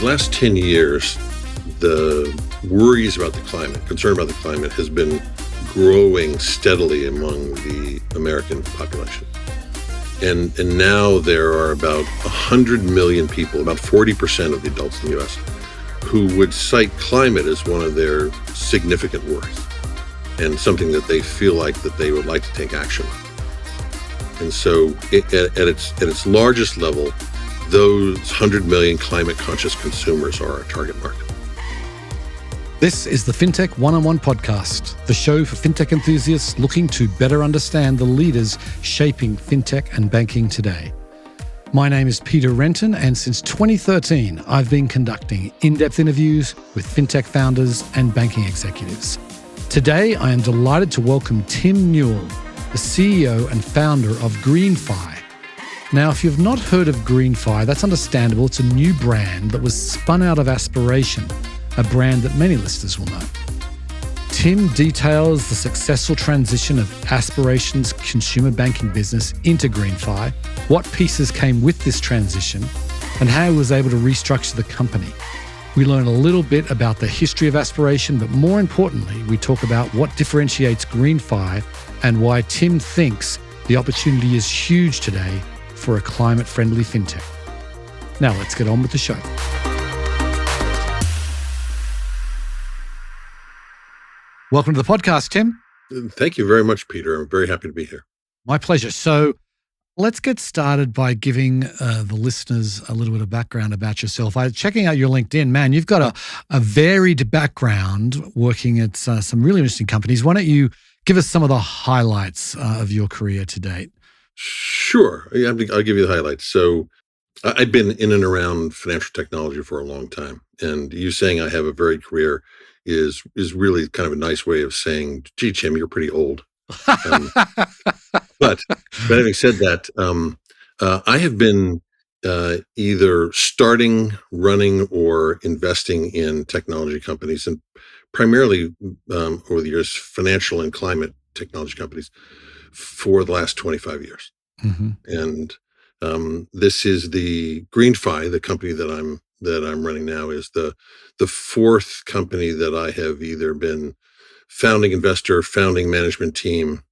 last 10 years, the worries about the climate, concern about the climate has been growing steadily among the American population. And now there are about 100 million people, about 40% of the adults in the US, who would cite climate as one of their significant worries and something that they feel like that they would like to take action on. And so at its largest level, those 100 million climate conscious consumers are our target market. This is the Fintech One-on-One podcast, the show for fintech enthusiasts looking to better understand the leaders shaping fintech and banking today. My name is Peter Renton, and since 2013, I've been conducting in-depth interviews with fintech founders and banking executives. Today, I am delighted to welcome Tim Newell, the CEO and founder of GreenFi. Now, if you've not heard of GreenFi, that's understandable. It's a new brand that was spun out of Aspiration, a brand that many listeners will know. Tim details the successful transition of Aspiration's consumer banking business into GreenFi, what pieces came with this transition, and how he was able to restructure the company. We learn a little bit about the history of Aspiration, but more importantly, we talk about what differentiates GreenFi and why Tim thinks the opportunity is huge today for a climate-friendly fintech. Now let's get on with the show. Welcome to the podcast, Tim. Thank you very much, Peter. I'm very happy to be here. My pleasure. So let's get started by giving the listeners a little bit of background about yourself. I was checking out your LinkedIn. Man, you've got a varied background working at some really interesting companies. Why don't you give us some of the highlights of your career to date? Sure. I'll give you the highlights. So I've been in and around financial technology for a long time. And you saying I have a varied career is really kind of a nice way of saying, gee, Tim, you're pretty old. But having said that, I have been either starting, running, or investing in technology companies, and primarily over the years, financial and climate technology companies for the last 25 years. Mm-hmm. And this is the GreenFi, the company that I'm running now, is the fourth company that I have either been founding investor, founding management team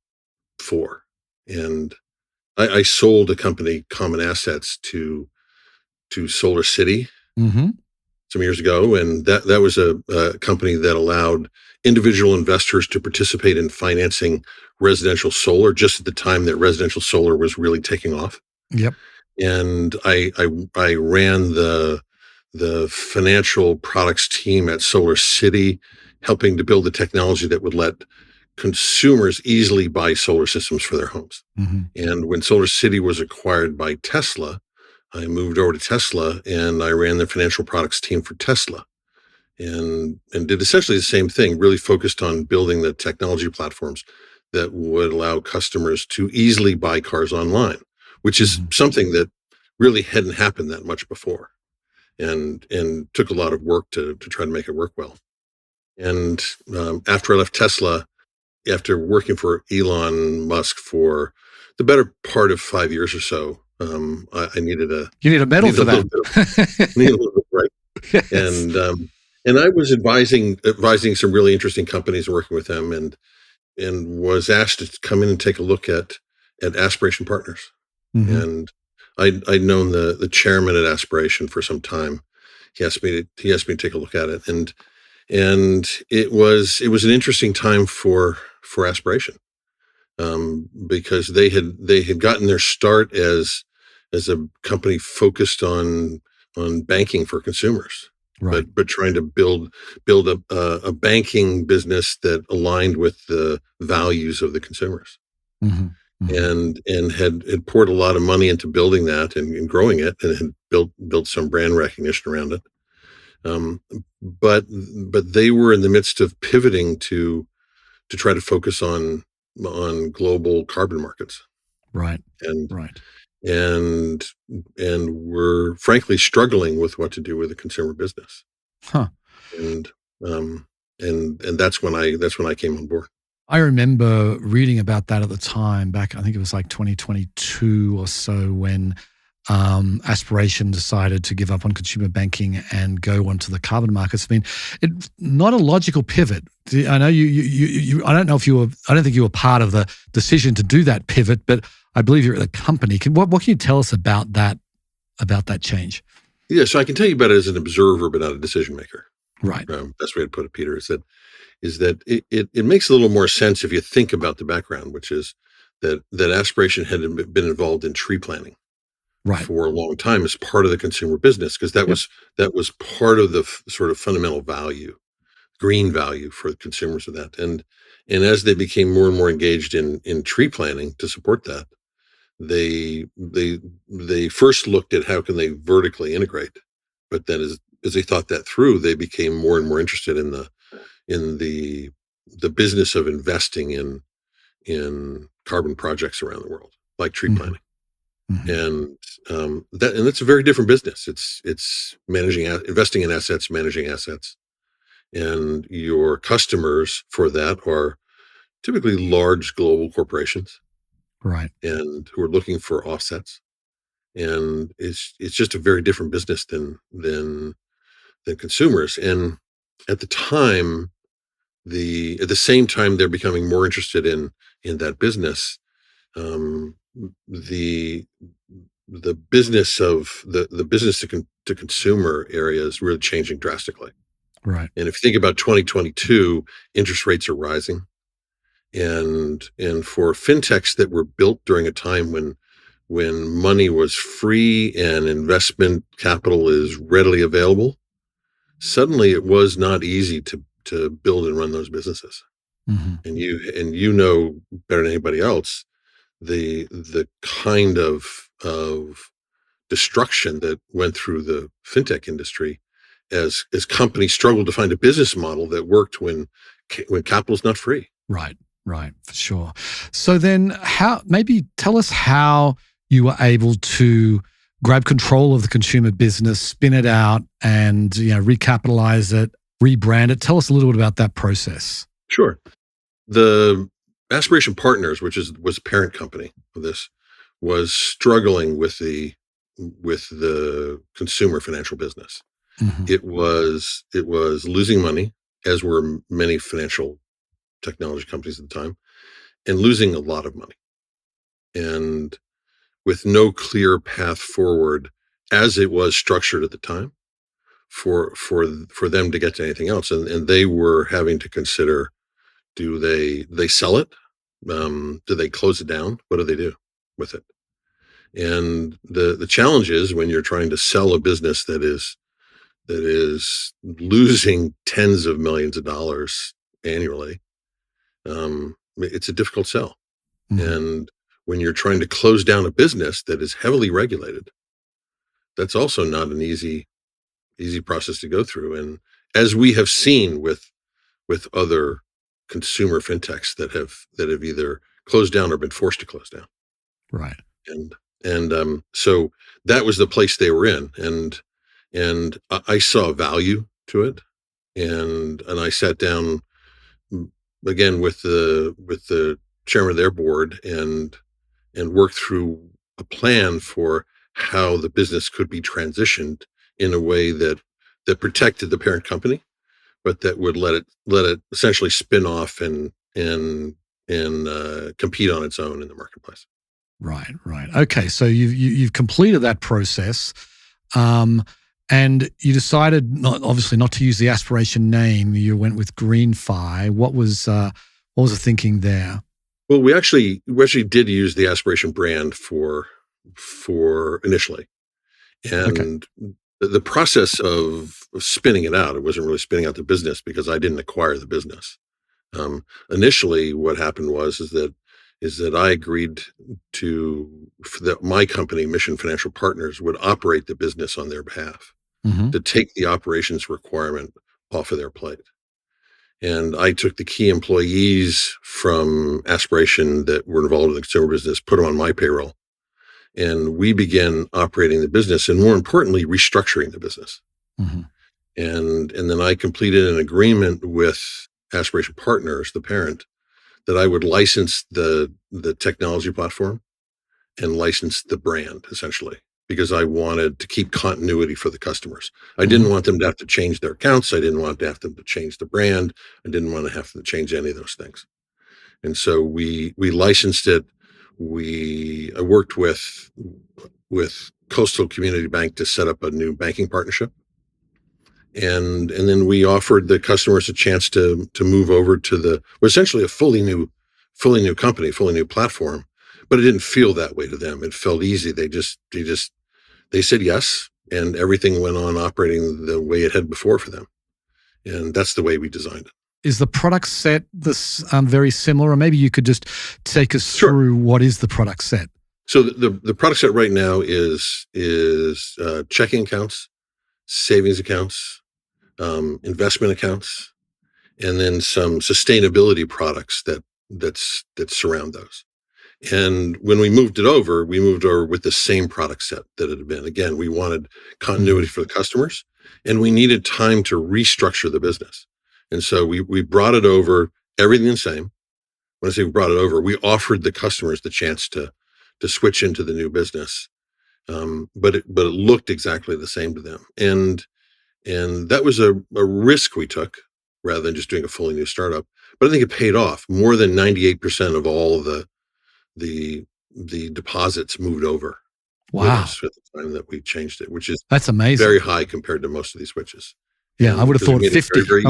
for. And I sold a company, Common Assets, to Solar City some years ago, and that was a company that allowed individual investors to participate in financing residential solar just at the time that residential solar was really taking off. Yep. And I ran the financial products team at Solar City, helping to build the technology that would let consumers easily buy solar systems for their homes. Mm-hmm. And when Solar City was acquired by Tesla, I moved over to Tesla and I ran the financial products team for Tesla and did essentially the same thing, really focused on building the technology platforms that would allow customers to easily buy cars online, which is something that really hadn't happened that much before. And took a lot of work to try to make it work well. And after I left Tesla, after working for Elon Musk for the better part of 5 years or so, I needed a... You need a medal for that. Need a little bit, right? Yes. And I was advising some really interesting companies, working with them, and was asked to come in and take a look at Aspiration Partners. Mm-hmm. And I'd known the chairman at Aspiration for some time. He asked me to take a look at it, and it was an interesting time for Aspiration, because they had gotten their start as a company focused on banking for consumers, right. but trying to build a banking business that aligned with the values of the consumers. Mm-hmm. And had poured a lot of money into building that and growing it, and had built some brand recognition around it. But they were in the midst of pivoting to try to focus on global carbon markets. Right. And we're frankly struggling with what to do with a consumer business. Huh. And that's when I came on board. I remember reading about that at the time, back, I think it was like 2022 or so, when Aspiration decided to give up on consumer banking and go onto the carbon markets. I mean, it's not a logical pivot. I know you I don't know if you were. I don't think you were part of the decision to do that pivot, but I believe you're at the company. What can you tell us about that change? Yeah, so I can tell you about it as an observer, but not a decision maker. Right. Best way to put it, Peter, is that it makes a little more sense if you think about the background, which is that Aspiration had been involved in tree planting Right. for a long time as part of the consumer business, because that was part of the sort of fundamental value, green value for consumers of that. And as they became more and more engaged in tree planting to support that, they first looked at how can they vertically integrate, but then as they thought that through, they became more and more interested in the business of investing in carbon projects around the world, like tree planting. Mm-hmm. And that's a very different business. It's investing in assets, managing assets, and your customers for that are typically large global corporations, Right. and who are looking for offsets. And it's just a very different business than consumers. And at the time, at the same time they're becoming more interested in that business, um, the business of the business to consumer area is really changing drastically. Right. And if you think about 2022, interest rates are rising, and for fintechs that were built during a time when money was free and investment capital is readily available, suddenly it was not easy to build and run those businesses. Mm-hmm. And you know better than anybody else the kind of destruction that went through the fintech industry as companies struggled to find a business model that worked when capital's not free. Right, for sure. So then maybe tell us how you were able to grab control of the consumer business, spin it out, and recapitalize it, rebrand it. Tell us a little bit about that process. Sure. The Aspiration Partners, which was the parent company of this, was struggling with the consumer financial business. Mm-hmm. It was losing money, as were many financial technology companies at the time, and losing a lot of money, and with no clear path forward as it was structured at the time for them to get to anything else. And they were having to consider, do they sell it? Do they close it down? What do they do with it? And the challenge is, when you're trying to sell a business that is losing tens of millions of dollars annually, it's a difficult sell. Mm-hmm. And when you're trying to close down a business that is heavily regulated, that's also not an easy process to go through. And as we have seen with other consumer fintechs that have either closed down or been forced to close down. Right. And so that was the place they were in, and I saw value to it, and I sat down again with the chairman of their board and worked through a plan for how the business could be transitioned in a way that protected the parent company, but that would let it essentially spin off and compete on its own in the marketplace. Right. Okay, so you've completed that process, and you decided obviously not to use the Aspiration name. You went with GreenFi. What was the thinking there? Well, we actually did use the Aspiration brand for initially, and the process of spinning it out, it wasn't really spinning out the business because I didn't acquire the business. Initially, what happened was that I agreed that my company, Mission Financial Partners, would operate the business on their behalf, mm-hmm. to take the operations requirement off of their plate. And I took the key employees from Aspiration that were involved in the consumer business, put them on my payroll, and we began operating the business, and more importantly, restructuring the business. Mm-hmm. And then I completed an agreement with Aspiration Partners, the parent, that I would license the technology platform and license the brand, essentially, because I wanted to keep continuity for the customers. I didn't want them to have to change their accounts. I didn't want to have them to change the brand. I didn't want to have to change any of those things. And so we licensed it. I worked with Coastal Community Bank to set up a new banking partnership. And then we offered the customers a chance to move over to essentially a fully new company, fully new platform. But it didn't feel that way to them. It felt easy. They said yes, and everything went on operating the way it had before for them. And that's the way we designed it. Is the product set very similar? Or maybe you could just take us Sure. through what is the product set? So the product set right now is checking accounts, savings accounts, investment accounts, and then some sustainability products that surround those. And when we moved over with the same product set that it had been. Again, we wanted continuity for the customers, and we needed time to restructure the business. And so we brought it over, everything the same. When I say we brought it over, we offered the customers the chance to switch into the new business. But it looked exactly the same to them. And that was a risk we took rather than just doing a fully new startup. But I think it paid off. More than 98% of all of the deposits moved over. Wow. At the time that we changed it, which is that's amazing. Very high compared to most of these switches. Yeah, I would have thought 50. Very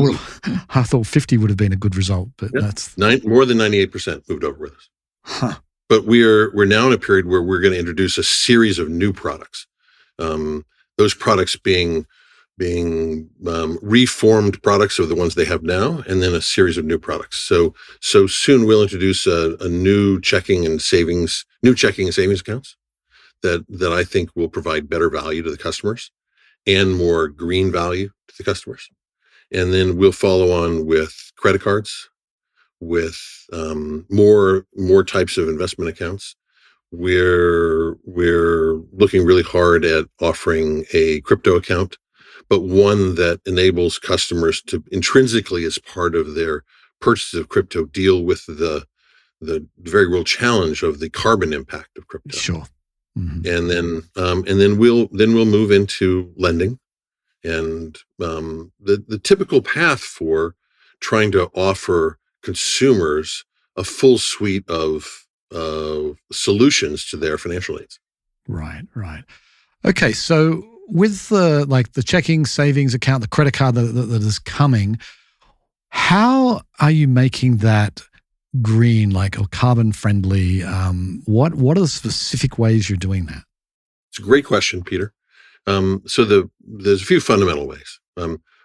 I thought 50 would have been a good result, but that's more than 98% moved over with us. Huh. But we're now in a period where we're going to introduce a series of new products. Those products being reformed products of the ones they have now, and then a series of new products. So soon we'll introduce a new checking and savings accounts that I think will provide better value to the customers and more green value to the customers. And then we'll follow on with credit cards, with more types of investment accounts. We're looking really hard at offering a crypto account, but one that enables customers to intrinsically, as part of their purchase of crypto, deal with the very real challenge of the carbon impact of crypto. Sure. Mm-hmm. And then we'll move into lending, and the typical path for trying to offer consumers a full suite of solutions to their financial needs. Right. Okay, so with the checking, savings account, the credit card that is coming, how are you making that green, or carbon friendly? What are the specific ways you're doing that? It's a great question, Peter. So there's a few fundamental ways.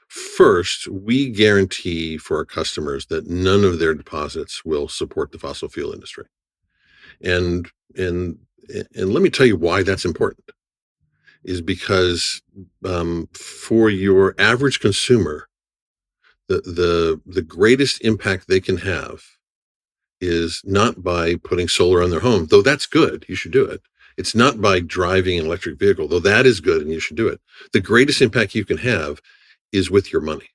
First, we guarantee for our customers that none of their deposits will support the fossil fuel industry. And let me tell you why that's important. Is because for your average consumer, the greatest impact they can have is not by putting solar on their home, though that's good, you should do it. It's not by driving an electric vehicle, though that is good and you should do it. The greatest impact you can have is with your money.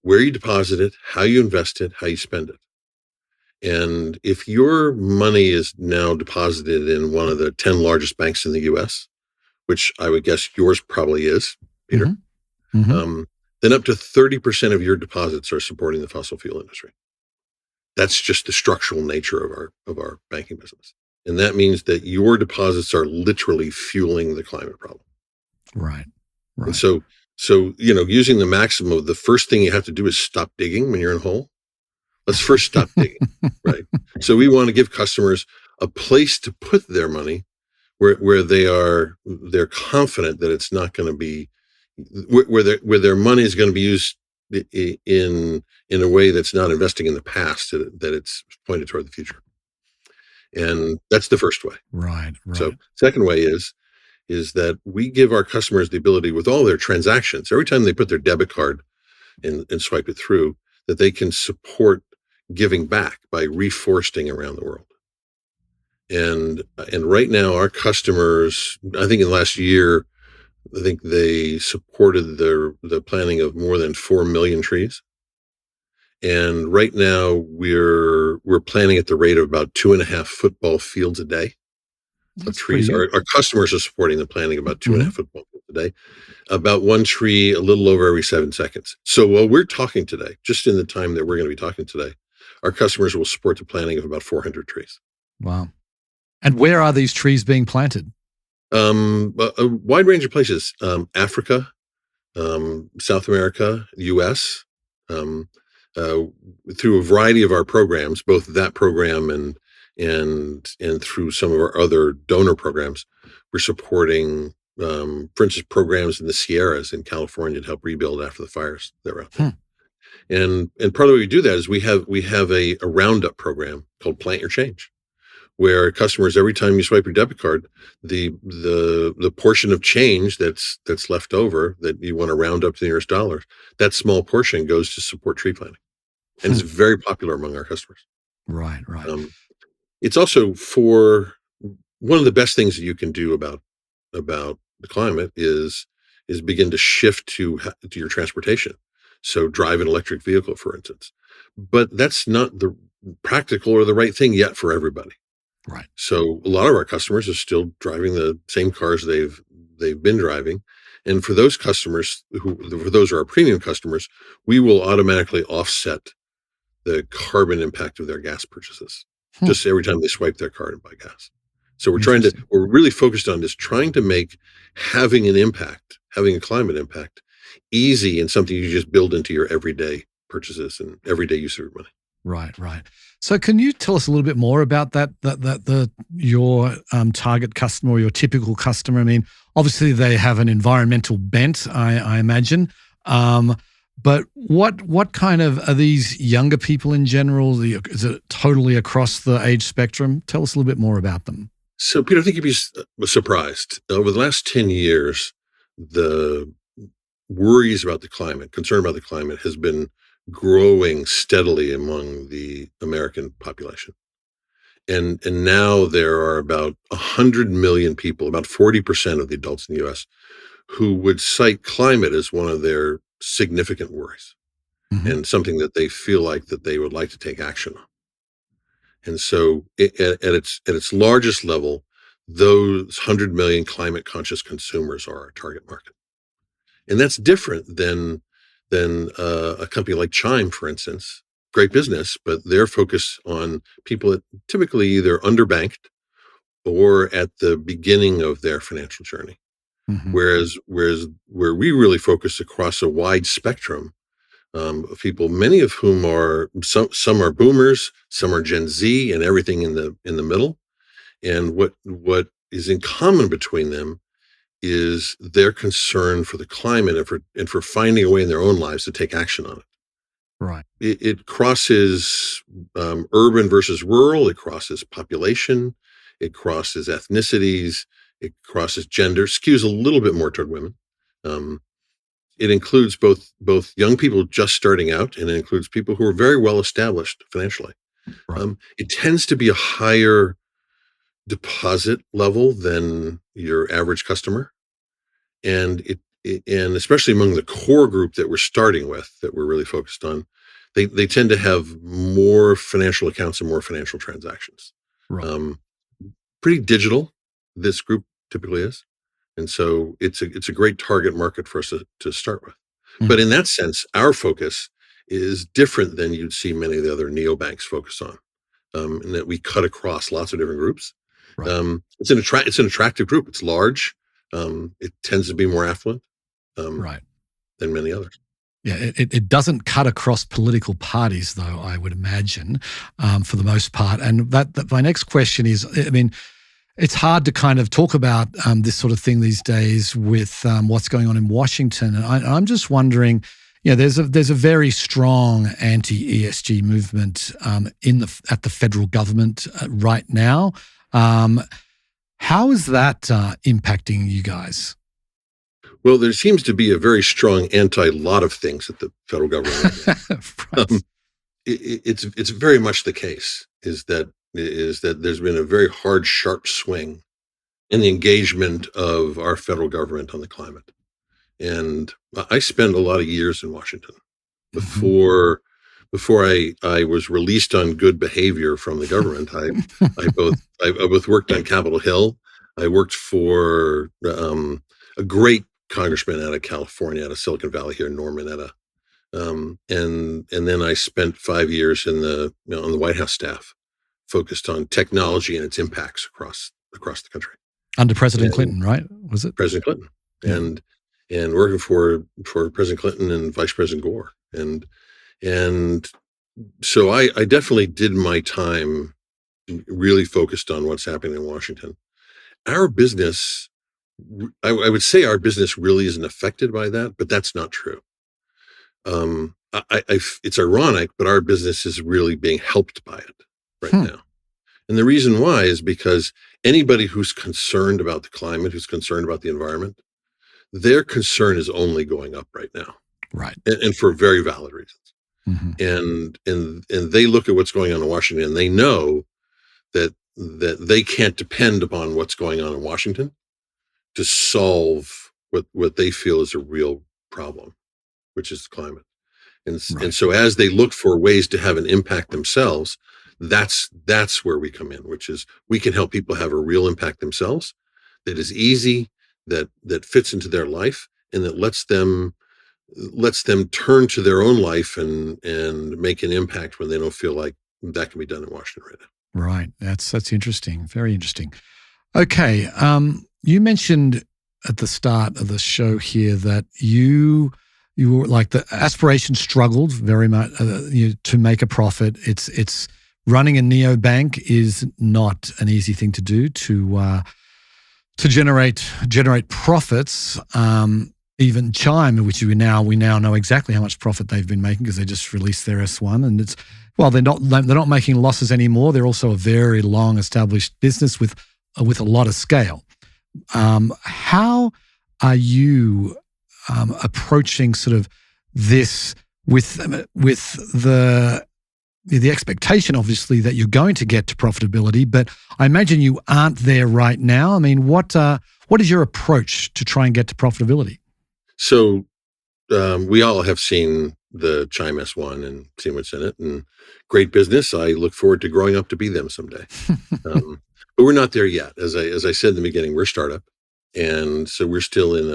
Where you deposit it, how you invest it, how you spend it. And if your money is now deposited in one of the 10 largest banks in the US, which I would guess yours probably is, Peter, then up to 30% of your deposits are supporting the fossil fuel industry. That's just the structural nature of our banking business. And that means that your deposits are literally fueling the climate problem. Right. And so, using the maximum of the first thing you have to do is stop digging when you're in a hole. Let's first stop digging, right? So we want to give customers a place to put their money where they're confident that it's not going to be, where their money is going to be used in a way that's not investing in the past, that it's pointed toward the future. And that's the first way. Right. So second way is that we give our customers the ability, with all their transactions, every time they put their debit card and swipe it through, that they can support giving back by reforesting around the world. And right now, our customers, I think in the last year, I think they supported the planting of more than 4 million trees. And right now we're planting at the rate of about 2.5 football fields a day. of That's pretty trees. good. Our customers are supporting the planting of about two and a Hmm. half football fields a day, about one tree a little over every 7 seconds. So while we're talking today, just in the time that we're going to be talking today, our customers will support the planting of about 400 trees. Wow. And where are these trees being planted? A wide range of places: Africa, South America, U.S. Um, uh, Through a variety of our programs, both that program and through some of our other donor programs, we're supporting, for instance, programs in the Sierras in California to help rebuild after the fires that were out there. Hmm. And part of the way we do that is we have a roundup program called Plant Your Change, where customers, every time you swipe your debit card, the portion of change that's left over that you want to round up to the nearest dollar, that small portion goes to support tree planting, and Hmm. it's very popular among our customers. Right, right. Um, it's also for one of the best things that you can do about the climate is begin to shift to your transportation. So drive an electric vehicle, for instance, but that's not the practical or the right thing yet for everybody. Right. So a lot of our customers are still driving the same cars they've been driving. And for those customers for those are our premium customers, we will automatically offset the carbon impact of their gas purchases Hmm. just every time they swipe their card and buy gas. So Interesting. we're really focused on just trying to make having a climate impact easy and something you just build into your everyday purchases and everyday use of your money. Right, right. So, can you tell us a little bit more about your target customer or your typical customer? I mean, obviously they have an environmental bent, I imagine. Um, but what kind of are these younger people in general? Is it totally across the age spectrum? Tell us a little bit more about them. So, Peter, I think you'd be surprised. Over the last 10 years, the worries about the climate, concern about the climate, has been growing steadily among the American population. And now there are about 100 million people, about 40% of the adults in the US, who would cite climate as one of their significant worries Hmm. and something that they feel like that they would like to take action on. And so at its largest level, those 100 million climate conscious consumers are our target market. And that's different than a company like Chime, for instance. Great business, but they're focused on people that typically either underbanked or at the beginning of their financial journey. Hmm. Whereas where we really focus across a wide spectrum of people, many of whom are some are boomers, some are Gen Z, and everything in the middle. And what is in common between them is their concern for the climate and for finding a way in their own lives to take action on it. Right. It crosses urban versus rural. It crosses population. It crosses ethnicities. It crosses gender. Skews a little bit more toward women. Um, it includes both young people just starting out, and it includes people who are very well established financially. Right. It tends to be a higher deposit level than your average customer, and and especially among the core group that we're starting with, that we're really focused on, they tend to have more financial accounts and more financial transactions. Right. Um, Pretty digital, this group typically is, and so it's a great target market for us to start with. But Mhm. in that sense, our focus is different than you'd see many of the other neobanks focus on, in that we cut across lots of different groups. Right. It's an attractive group. It's large. It tends to be more affluent um, Right. than many others. Yeah, it doesn't cut across political parties, though, I would imagine, for the most part. And that my next question is, I mean, it's hard to kind of talk about this sort of thing these days with what's going on in Washington. And I'm just wondering, there's a very strong anti-ESG movement at the federal government right now. How is that impacting you guys? Well, there seems to be a very strong anti-lot of things at the federal government right now. Right. It's very much the case is that there's been a very hard, sharp swing in the engagement of our federal government on the climate. And I spent a lot of years in Washington Mhm. before I was released on good behavior from the government. I both worked on Capitol Hill. I worked for a great congressman out of California, out of Silicon Valley here, Norman, and then I spent 5 years on the White House staff, focused on technology and its impacts across the country. Under President And Clinton, right? Was it? President Clinton, Yeah. and working for President Clinton and Vice President Gore, and so I definitely did my time really focused on what's happening in Washington. Our business, I would say our business really isn't affected by that, but that's not true. It's ironic, but our business is really being helped by it right now. And the reason why is because anybody who's concerned about the climate, who's concerned about the environment, their concern is only going up right now. Right. And for very valid reasons. And they look at what's going on in Washington, and they know that they can't depend upon what's going on in Washington to solve what they feel is a real problem, which is the climate. And so as they look for ways to have an impact themselves, that's where we come in, which is we can help people have a real impact themselves that is easy, that fits into their life, and that lets them turn to their own life and make an impact when they don't feel like that can be done in Washington right now. Right. That's interesting. Very interesting. Okay. You mentioned at the start of the show here that you were like the Aspiration struggled very much to make a profit. It's running a neobank is not an easy thing to do to generate profits. Even Chime, which we now know exactly how much profit they've been making because they just released their S1, and they're not making losses anymore. They're also a very long established business with a lot of scale. How are you approaching sort of this with the expectation, obviously, that you're going to get to profitability, but I imagine you aren't there right now. I mean, what is your approach to try and get to profitability? So we all have seen the Chime S1 and seen what's in it, and great business. I look forward to growing up to be them someday. But we're not there yet. As I said in the beginning, we're a startup, and so we're still in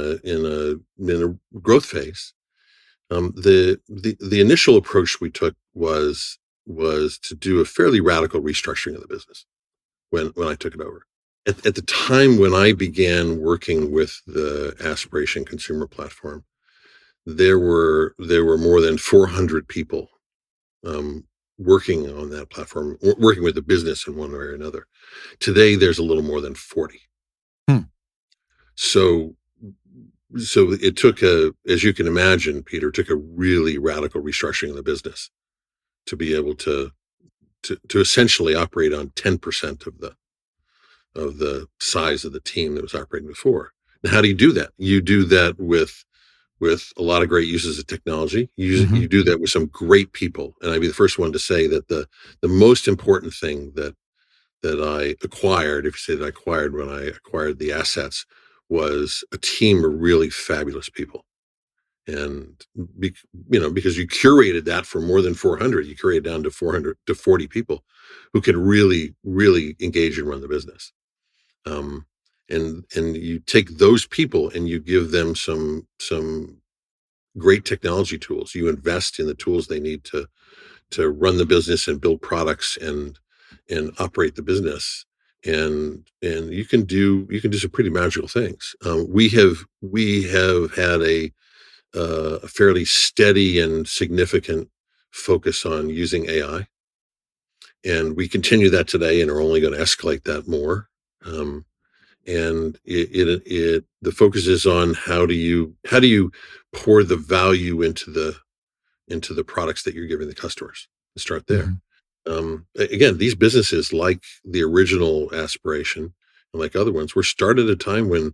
a growth phase. The initial approach we took was to do a fairly radical restructuring of the business when I took it over. At the time when I began working with the Aspiration consumer platform, there were more than 400 people working on that platform, working with the business in one way or another. Today, there's a little more than 40. So it took as you can imagine, Peter, it took a really radical restructuring of the business to be able to essentially operate on 10% of the size of the team that was operating before. Now, how do you do that? You do that with a lot of great uses of technology. You do that with some great people. And I'd be the first one to say that the most important thing that I acquired, if you say that I acquired when I acquired the assets, was a team of really fabulous people. And because you curated that for more than 400, you curated down to 400 to 40 people who can really, really engage and run the business. And you take those people and you give them some great technology tools. You invest in the tools they need to run the business and build products and operate the business. And you can do some pretty magical things. We have had a fairly steady and significant focus on using AI, and we continue that today, and are only going to escalate that more. And the focus is on how do you pour the value into the products that you're giving the customers, and start there. Again, these businesses, like the original Aspiration and like other ones, were started at a time when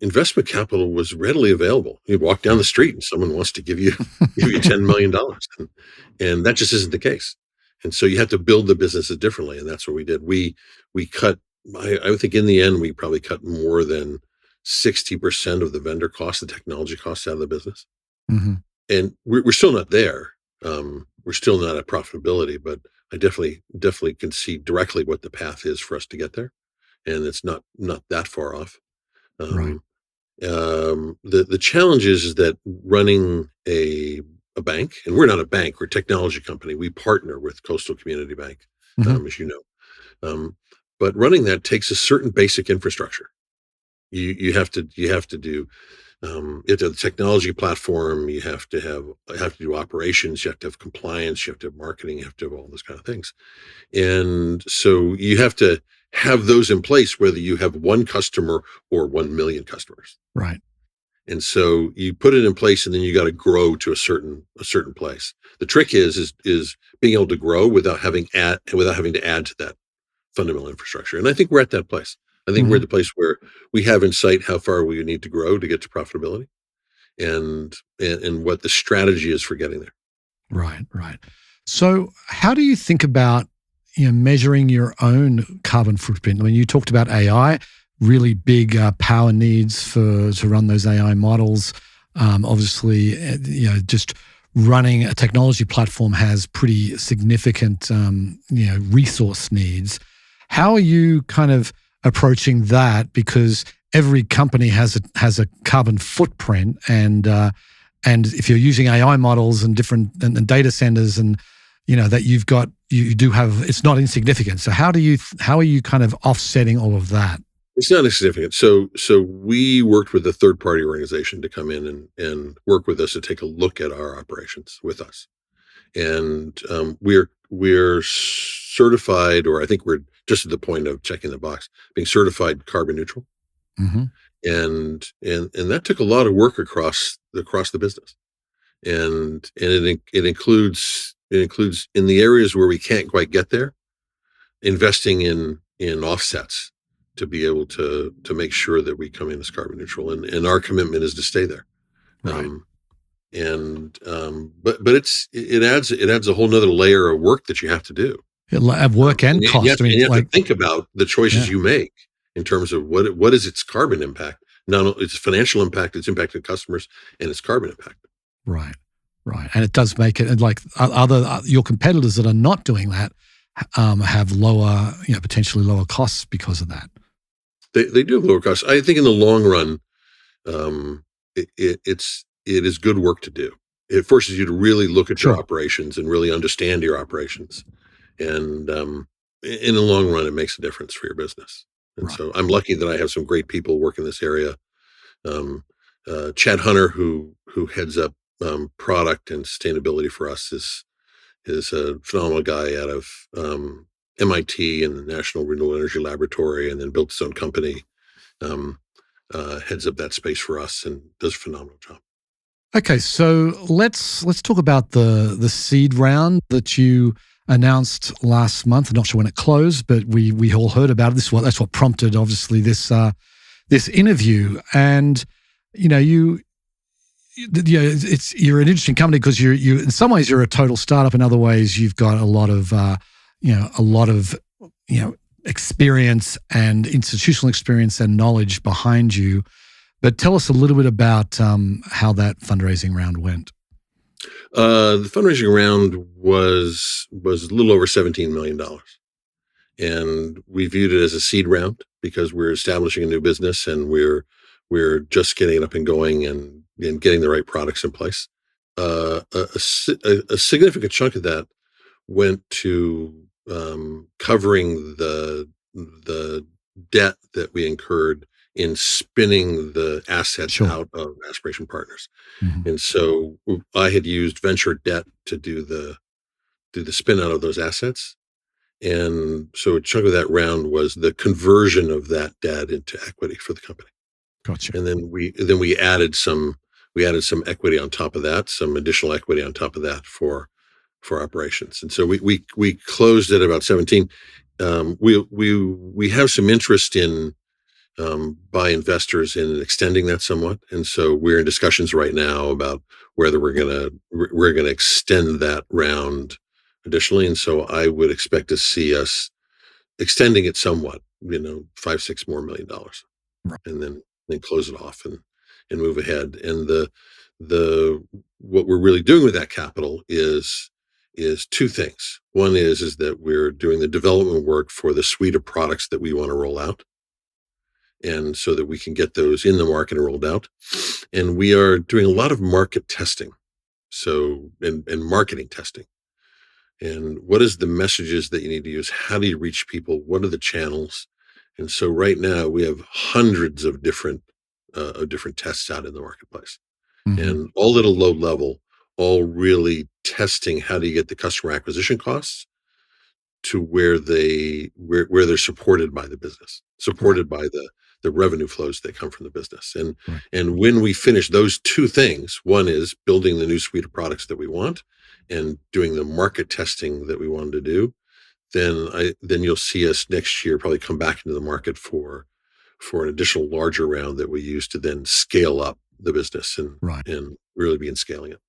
investment capital was readily available. You walk down the street and someone wants to give you $10 million, and that just isn't the case. And so you have to build the businesses differently, and that's what we did. We cut. I think in the end we probably cut more than 60% of the vendor costs, the technology costs, out of the business. And we're still not there. We're still not at profitability, but I definitely can see directly what the path is for us to get there. and it's not that far off. Right. Um, the challenge is that running a bank, and we're not a bank, we're a technology company. We partner with Coastal Community Bank, Hmm. as you know. But running that takes a certain basic infrastructure. You have to do it's a technology platform. You have to do operations. You have to have compliance. You have to have marketing. You have to have all those kind of things. And so you have to have those in place, whether you have one customer or 1 million customers. Right. And so you put it in place, and then you got to grow to a certain place. The trick is being able to grow without having to add to that fundamental infrastructure. And I think we're at that place. I think we're at Hmm. the place where we have in sight how far we need to grow to get to profitability, and what the strategy is for getting there. Right. Right. So, how do you think about measuring your own carbon footprint? I mean, you talked about AI, really big power needs to run those AI models. Obviously, just running a technology platform has pretty significant resource needs. How are you kind of approaching that? Because every company has a carbon footprint, and if you're using AI models and different and data centers, and that you do have, it's not insignificant. So how are you kind of offsetting all of that? It's not insignificant. So we worked with a third party organization to come in and work with us to take a look at our operations with us. And we're certified, or I think we're just at the point of checking the box, being certified carbon neutral. Hmm. And that took a lot of work across the business. And it includes in the areas where we can't quite get there, investing in offsets to be able to make sure that we come in as carbon neutral, and our commitment is to stay there. Right. Um, but it adds a whole nother layer of work that you have to do. At work and And cost. I you mean, have to like, think about the choices yeah. you make in terms of what is its carbon impact, not only its financial impact, its impact on customers, and its carbon impact. Right. Right. And it does make it, and like other your competitors that are not doing that have lower, potentially lower costs because of that. They do have lower costs. I think in the long run, um, it is good work to do. It forces you to really look at your Sure. operations and really understand your operations, and in the long run, it makes a difference for your business. And Right. so I'm lucky that I have some great people working this area. Um, Chad Hunter, who heads up product and sustainability for us, is a phenomenal guy out of MIT and the National Renewable Energy Laboratory, and then built his own company. Um, Heads up that space for us and does a phenomenal job. Okay, so let's talk about the seed round that you announced last month. I'm not sure when it closed, but we all heard about it. That's what prompted, obviously, this interview. And you're an interesting company because you in some ways you're a total startup. In other ways, you've got a lot of experience and institutional experience and knowledge behind you. But tell us a little bit about how that fundraising round went. The fundraising round was a little over $17 million, and we viewed it as a seed round because we're establishing a new business, and we're just getting it up and going, and getting the right products in place. A significant chunk of that went to covering the debt that we incurred in spinning the assets Sure. out of Aspiration Partners. Mhm. And so I had used venture debt to do the spin out of those assets. And so a chunk of that round was the conversion of that debt into equity for the company. Gotcha. And then we added some equity on top of that, some additional equity on top of that for operations. And so we closed at about 17. We have some interest in by investors in extending that somewhat, and so we're in discussions right now about whether we're gonna extend that round additionally. And so I would expect to see us extending it somewhat, 5-6 more million dollars, Right. and then close it off and move ahead. And the what we're really doing with that capital is two things. One is that we're doing the development work for the suite of products that we want to roll out. and so that we can get those in the market and rolled out. And we are doing a lot of market testing, and marketing testing. And what is the messages that you need to use? How do you reach people? What are the channels? And so right now we have hundreds of different tests out in the marketplace, and all at a low level, all really testing how do you get the customer acquisition costs to where they're supported by the business, supported by the revenue flows that come from the business. And when we finish those two things, one is building the new suite of products that we want and doing the market testing that we wanted to do, then you'll see us next year probably come back into the market for an additional larger round that we use to then scale up the business and really begin scaling it.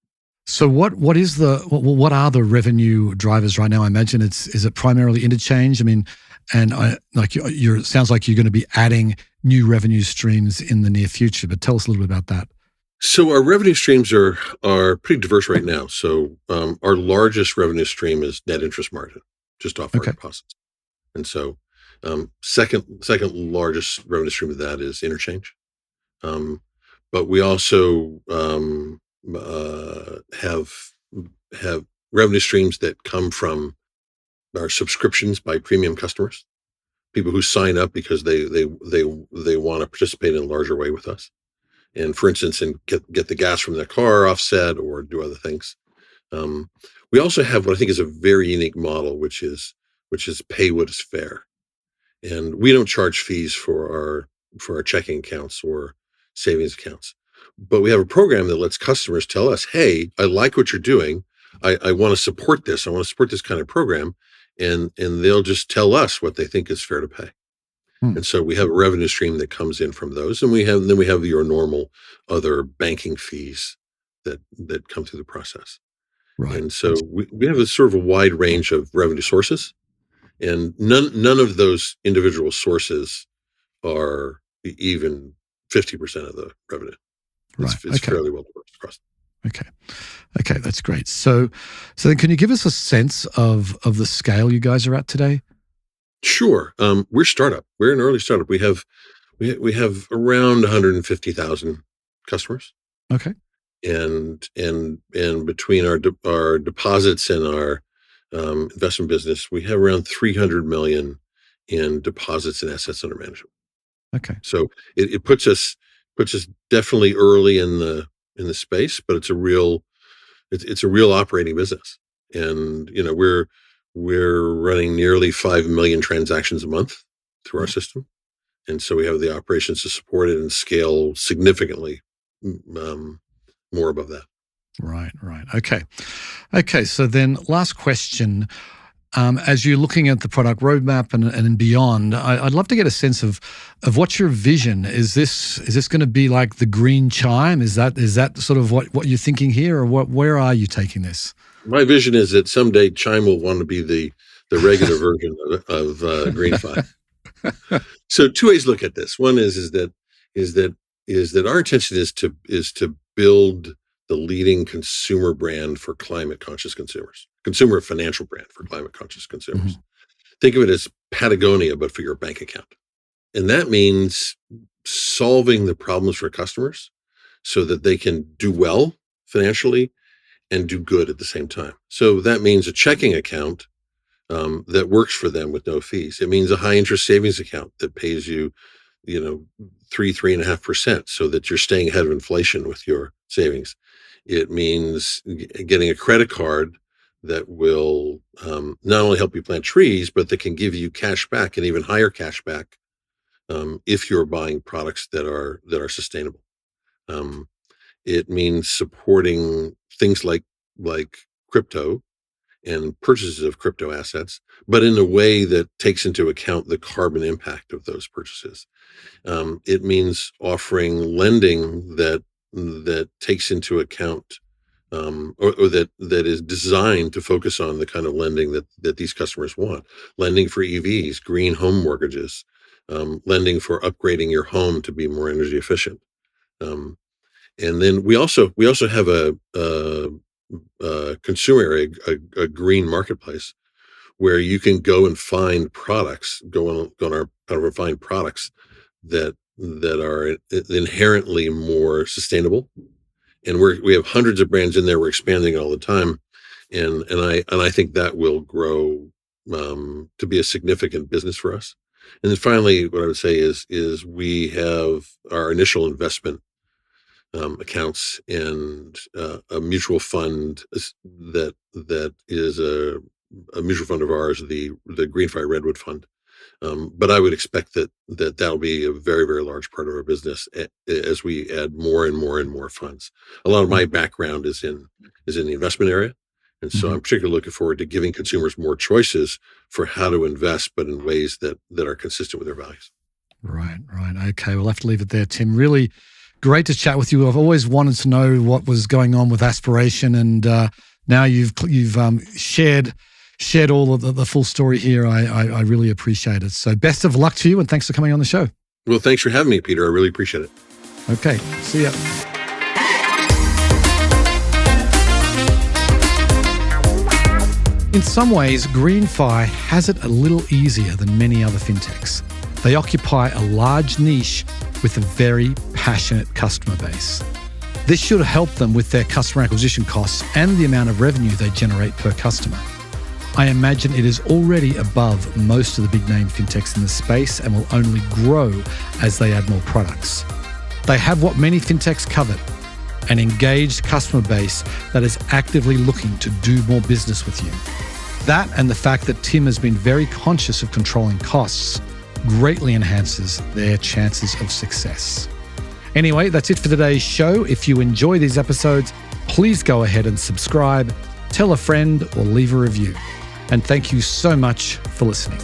So what are the revenue drivers right now? I imagine is it primarily interchange? I mean, and it sounds like you're going to be adding new revenue streams in the near future, but tell us a little bit about that. So our revenue streams are pretty diverse right now. So our largest revenue stream is net interest margin, just off our deposits. And so second largest revenue stream of that is interchange. But we also have revenue streams that come from our subscriptions by premium customers, people who sign up because they want to participate in a larger way with us, and for instance, and get the gas from their car offset or do other things. We also have what I think is a very unique model, which is pay what is fair, and we don't charge fees for our checking accounts or savings accounts. But we have a program that lets customers tell us, hey, I like what you're doing. I want to support this. I want to support this kind of program. And they'll just tell us what they think is fair to pay. And so we have a revenue stream that comes in from those. And we have your normal other banking fees that come through the process. Right. And so we have a sort of a wide range of revenue sources. And none of those individual sources are even 50% of the revenue. It's fairly well diversified across. Okay, that's great. So then, can you give us a sense of the scale you guys are at today? Sure. We're startup. We're an early startup. We have around 150,000 customers. Okay. And between our deposits and our investment business, we have around 300 million in deposits and assets under management. Okay. So it puts us definitely early in the space, but it's a real operating business. And we're running nearly 5 million transactions a month through our system, and so we have the operations to support it and scale significantly more above that. Right. Okay. So then, last question. As you're looking at the product roadmap and beyond, I'd love to get a sense of what's your vision. Is this going to be like the green chime? Is that sort of what you're thinking here, or where are you taking this? My vision is that someday Chime will want to be the regular version of GreenFi. So two ways to look at this. One is that our intention is to build the leading consumer brand for climate conscious consumers, consumer financial brand for climate conscious consumers. Think of it as Patagonia, but for your bank account. And that means solving the problems for customers so that they can do well financially and do good at the same time. So that means a checking account that works for them with no fees. It means a high interest savings account that pays you, 3.5%, so that you're staying ahead of inflation with your savings. It means getting a credit card that will not only help you plant trees, but that can give you cash back and even higher cash back if you're buying products that are sustainable. It means supporting things like crypto and purchases of crypto assets, but in a way that takes into account the carbon impact of those purchases. It means offering lending that takes into account or that is designed to focus on the kind of lending that these customers want. Lending for EVs, green home mortgages, lending for upgrading your home to be more energy efficient. And then we also have a consumer area, a green marketplace, where you can go and find products, go on our find products that that are inherently more sustainable. And we have hundreds of brands in there. We're expanding all the time, and I think that will grow to be a significant business for us. And then finally, what I would say is we have our initial investment accounts and a mutual fund that is a mutual fund of ours, the GreenFi Redwood Fund. But I would expect that'll be a very, very large part of our business as we add more and more and more funds. A lot of my background is in the investment area. And so I'm particularly looking forward to giving consumers more choices for how to invest, but in ways that are consistent with their values. Right. Okay, we'll have to leave it there, Tim. Really great to chat with you. I've always wanted to know what was going on with Aspiration, and now you've shared all of the full story here. I really appreciate it. So best of luck to you, and thanks for coming on the show. Well, thanks for having me, Peter. I really appreciate it. Okay, see ya. In some ways, GreenFi has it a little easier than many other fintechs. They occupy a large niche with a very passionate customer base. This should help them with their customer acquisition costs and the amount of revenue they generate per customer. I imagine it is already above most of the big name fintechs in the space and will only grow as they add more products. They have what many fintechs covet, an engaged customer base that is actively looking to do more business with you. That and the fact that Tim has been very conscious of controlling costs greatly enhances their chances of success. Anyway, that's it for today's show. If you enjoy these episodes, please go ahead and subscribe, tell a friend, or leave a review. And thank you so much for listening.